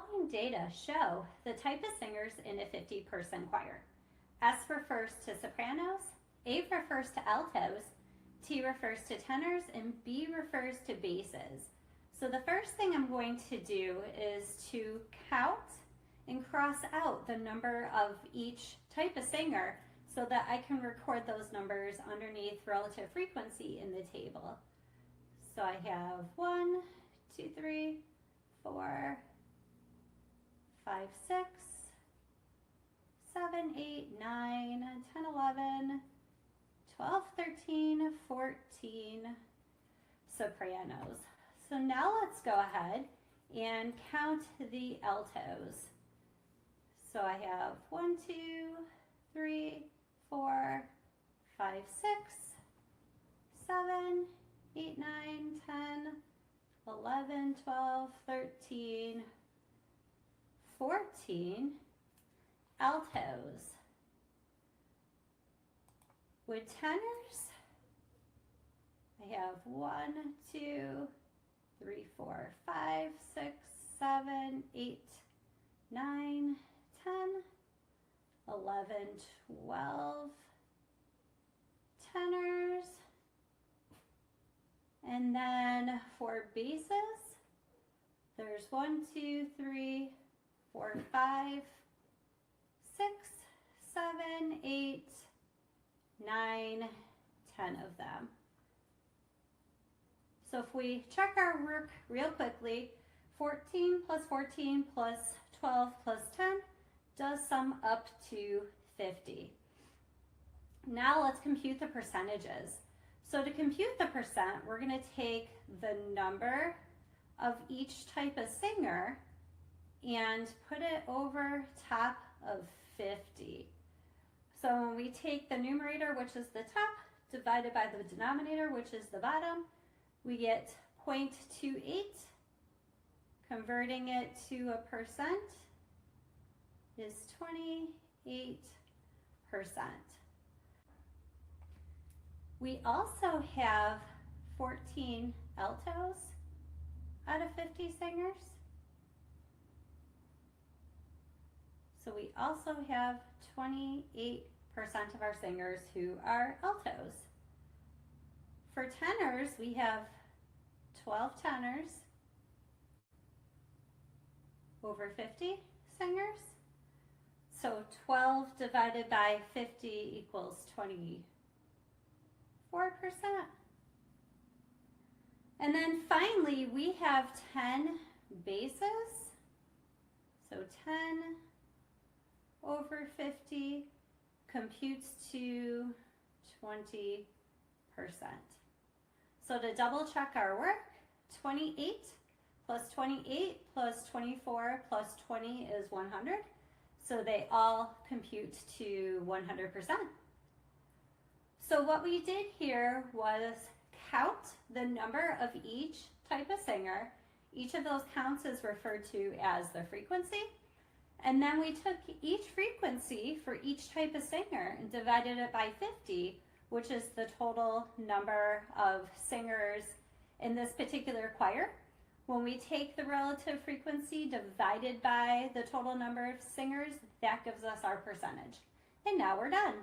following data show the type of singers in a 50-person choir. S refers to sopranos, A refers to altos, T refers to tenors, and B refers to basses. So the first thing I'm going to do is to count and cross out the number of each type of singer so that I can record those numbers underneath relative frequency in the table. So I have 1, 2, 3, 4, 5, 6, 7, 8, 9, 10, 11, 12, 13, 14 sopranos. So now let's go ahead and count the altos. So I have 1, 2, 3, 4, 5, 6, 7, 8, 9, 10, 11, 12, 13, 14 altos. With tenors, I have 1, 2, 3, 4, 5, 6, 7, 8, 9, 10, 11, 12 tenors. And then for basses, there's 1, 2, 3, 4, 5, 6, 7, 8, 9, 10 of them. So if we check our work real quickly, 14 plus 14 plus 12 plus 10 does sum up to 50. Now let's compute the percentages. So to compute the percent, we're going to take the number of each type of singer and put it over top of 50. So when we take the numerator, which is the top, divided by the denominator, which is the bottom, we get 0.28. Converting it to a percent is 28%. We also have 14 altos out of 50 singers. So we also have 28% of our singers who are altos. For tenors, we have 12 tenors over 50 singers. So 12 divided by 50 equals 24%. And then finally, we have 10 basses. So 10 over 50 computes to 20%. So to double check our work, 28 plus 28 plus 24 plus 20 is 100. So they all compute to 100%. So what we did here was count the number of each type of singer. Each of those counts is referred to as the frequency. And then we took each frequency for each type of singer and divided it by 50, which is the total number of singers in this particular choir. When we take the relative frequency divided by the total number of singers, that gives us our percentage. And now we're done.